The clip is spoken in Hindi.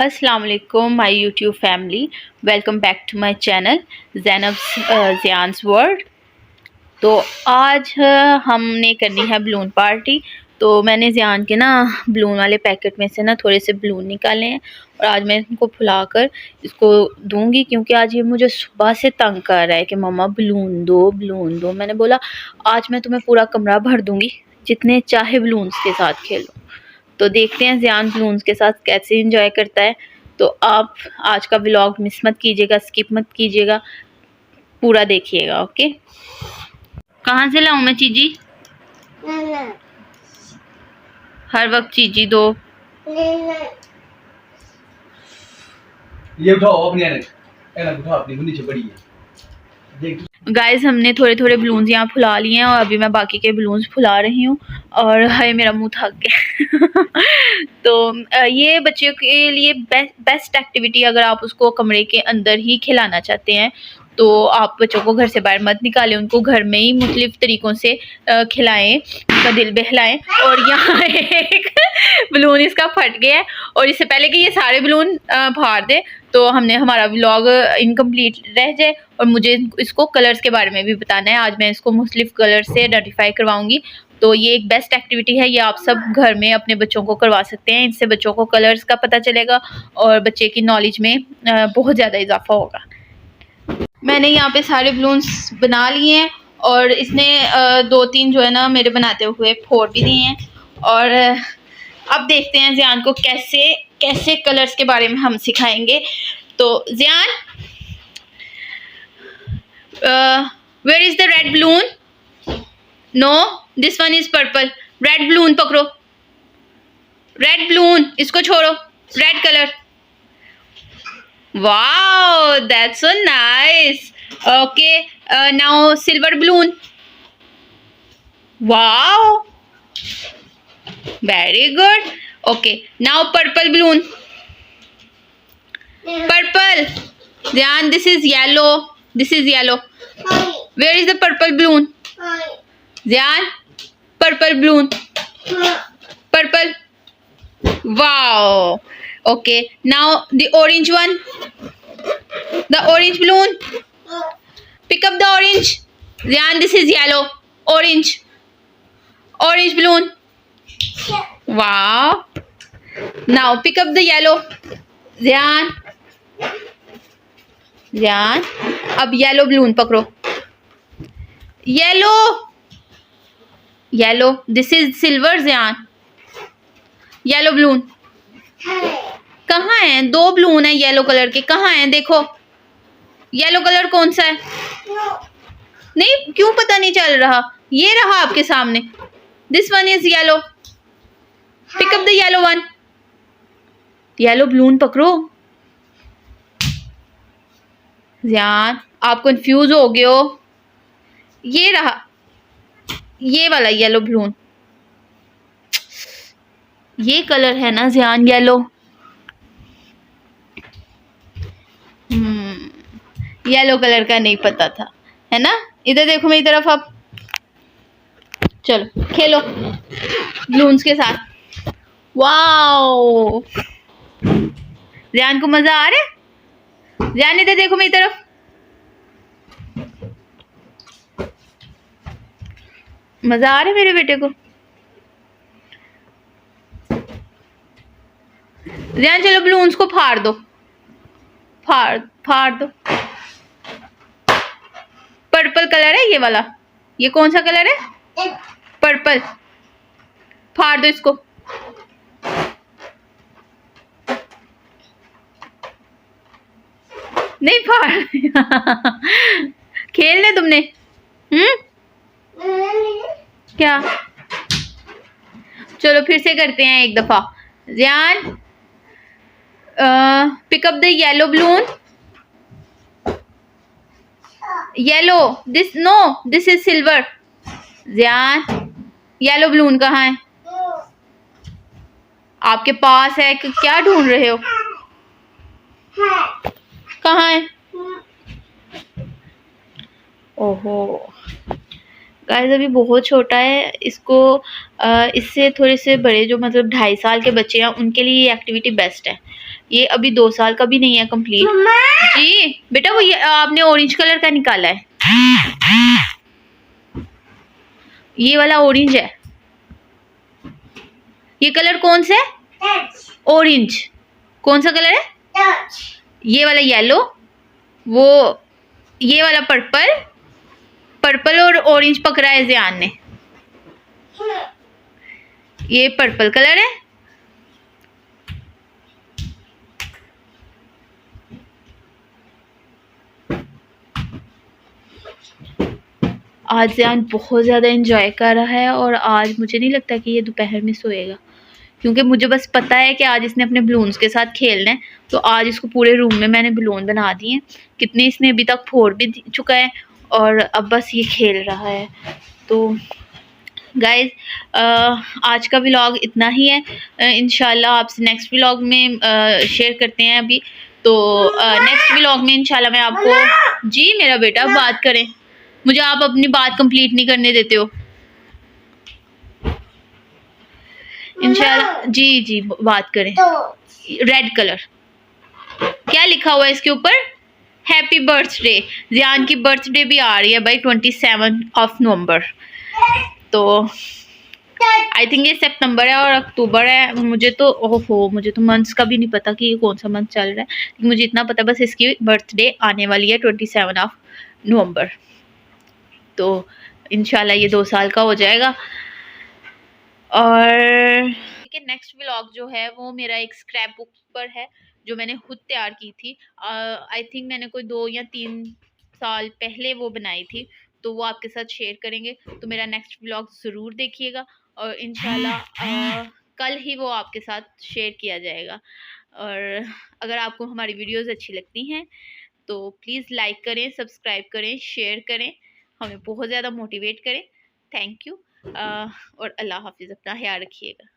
अस्सलाम वालेकुम my YouTube family, welcome back to my channel Zainab's Zian's world. तो आज हमने करनी है बलून पार्टी। तो मैंने ज़ियान के ना बलून वाले पैकेट में से ना थोड़े से बलून निकाले हैं और आज मैं इनको फुलाकर इसको दूंगी, क्योंकि आज ये मुझे सुबह से तंग कर रहा है कि मम्मा बलून दो बलून दो। मैंने बोला आज मैं तुम्हें पूरा कमरा भर दूंगी, जितने चाहे बलून्स के साथ खेलो। तो देखते हैं ज़ियान बलून्स के साथ कैसे एंजॉय करता है। तो आप आज का व्लॉग मिस मत कीजिएगा, स्किप मत कीजिएगा, पूरा देखिएगा। ओके, कहाँ से लाऊं मैं चीजी? हर वक्त चीजी दो। ये उठाओ अपनी ऐनक उठाओ, अपनी नीचे पड़ी है। गाइस हमने थोड़े थोड़े बलून्स यहाँ फुला लिए हैं और अभी मैं बाकी के बलून्स फुला रही हूँ और हाय मेरा मुंह थक गया। तो ये बच्चों के लिए बेस्ट एक्टिविटी, अगर आप उसको कमरे के अंदर ही खिलाना चाहते हैं तो आप बच्चों को घर से बाहर मत निकालें, उनको घर में ही मुख्तलिफ तरीक़ों से खिलाएं, उनका दिल बहलाएं। और यहाँ एक बलून इसका फट गया है और इससे पहले कि ये सारे बलून फाड़ दे तो हमने हमारा व्लॉग इनकम्प्लीट रह जाए और मुझे इसको कलर्स के बारे में भी बताना है। आज मैं इसको मुख्तलिफ कलर से आइडेंटिफाई करवाऊंगी। तो ये एक बेस्ट एक्टिविटी है, ये आप सब घर में अपने बच्चों को करवा सकते हैं। इससे बच्चों को कलर्स का पता चलेगा और बच्चे की नॉलेज में बहुत ज़्यादा इजाफा होगा। मैंने यहाँ पे सारे बलून्स बना लिए हैं और इसने दो तीन जो है ना मेरे बनाते हुए फोड़ भी दिए हैं। और अब देखते हैं ज़ियान को कैसे कैसे कलर्स के बारे में हम सिखाएंगे। तो Zian, where is the red balloon? No, this one is purple. Red balloon पकड़ो, रेड बलून, इसको छोड़ो, red colour. Wow, that's so nice. Okay, now silver balloon. Wow, very good. Okay, now purple balloon. Purple. Dhyan, this is yellow. This is yellow. Where is the purple balloon? Dhyan, purple balloon. Purple. Wow. Okay, now the orange one. The orange balloon. Pick up the orange. Dhyan, this is yellow. Orange. Orange balloon. Wow. Now pick up the yellow. Dhyan. Dhyan. अब yellow balloon पकड़ो. Yellow. Yellow. This is silver. Dhyan. Yellow balloon. कहाँ हैं? दो बलून है येलो कलर के, कहाँ हैं? देखो येलो कलर कौन सा है? नहीं, क्यों पता नहीं चल रहा? ये रहा आपके सामने। This one is yellow. Pick up the yellow one. Yellow balloon पकड़ो। ज़ियान, आप कंफ्यूज हो गए हो। ये रहा ये वाला येलो बलून। ये कलर है ना ज़ियान, येलो। येलो कलर का नहीं पता था, है ना? इधर देखो मेरी तरफ। अब चलो खेलो बलून्स के साथ। वाओ, ज़ियान को मजा आ रहा है? ज़ियान इधर देखो मेरी तरफ। मजा आ रहा है मेरे बेटे को? ज़ियान चलो बलून्स को फाड़ दो, फाड़ दो। पर्पल कलर है ये वाला। ये कौन सा कलर है? पर्पल। फाड़ दो इसको। नहीं फाड़। खेलने तुमने? क्या? चलो फिर से करते हैं एक दफा। Zian, pick up the yellow balloon. Yellow, this no, this is silver. Zian, yellow balloon कहाँ है? आपके पास है कि क्या ढूंढ रहे हो? कहाँ है? ओहो, गाइस अभी बहुत छोटा है, इसको इससे थोड़े से बड़े जो मतलब 2.5 साल के बच्चे हैं उनके लिए ये एक्टिविटी बेस्ट है। ये अभी 2 साल का भी नहीं है कंप्लीट। जी बेटा वो ये आपने ऑरेंज कलर का निकाला है, ये वाला ऑरेंज है। ये कलर कौन सा है? ऑरेंज। कौन सा कलर है? ये वाला येलो, वो ये वाला पर्पल। पर्पल और ऑरेंज पकड़ा है ज़ियान ने। ये पर्पल कलर है। आज ज़ियान बहुत ज़्यादा एंजॉय कर रहा है और आज मुझे नहीं लगता कि ये दोपहर में सोएगा, क्योंकि मुझे बस पता है कि आज इसने अपने बलून्स के साथ खेलना है। तो आज इसको पूरे रूम में मैंने बलून बना दिए हैं। कितने इसने अभी तक फोड़ भी चुका है और अब बस ये खेल रहा है। तो गाइज आज का व्लॉग इतना ही है। इंशाल्लाह आपसे नेक्स्ट व्लॉग में शेयर करते हैं। अभी तो नेक्स्ट व्लॉग में इंशाल्लाह मैं आपको, जी मेरा बेटा बात करें, मुझे आप अपनी बात कंप्लीट नहीं करने देते हो। इंशाल्लाह जी जी बात करें। रेड कलर क्या लिखा हुआ है इसके ऊपर? Happy birthday. ज़ियान की बर्थडे भी आ रही है भाई 27 नवंबर। तो आई थिंक ये सितंबर है और अक्टूबर है। मुझे तो मंथ्स का भी नहीं पता कि ये कौन सा मंथ चल रहा है, लेकिन मुझे इतना पता बस इसकी बर्थडे आने वाली है 27 नवंबर। तो इंशाल्लाह ये 2 साल का हो जाएगा। और नेक्स्ट व्लॉग जो है वो मेरा एक स्क्रैप बुक पर है जो मैंने खुद तैयार की थी। आई थिंक मैंने कोई 2 या 3 साल पहले वो बनाई थी, तो वो आपके साथ शेयर करेंगे। तो मेरा नेक्स्ट व्लॉग ज़रूर देखिएगा और इंशाल्लाह कल ही वो आपके साथ शेयर किया जाएगा। और अगर आपको हमारी वीडियोस अच्छी लगती हैं तो प्लीज़ लाइक करें, सब्सक्राइब करें, शेयर करें, हमें बहुत ज़्यादा मोटिवेट करें। थैंक यू और अल्लाह हाफिज़। अपना ख्याल रखिएगा।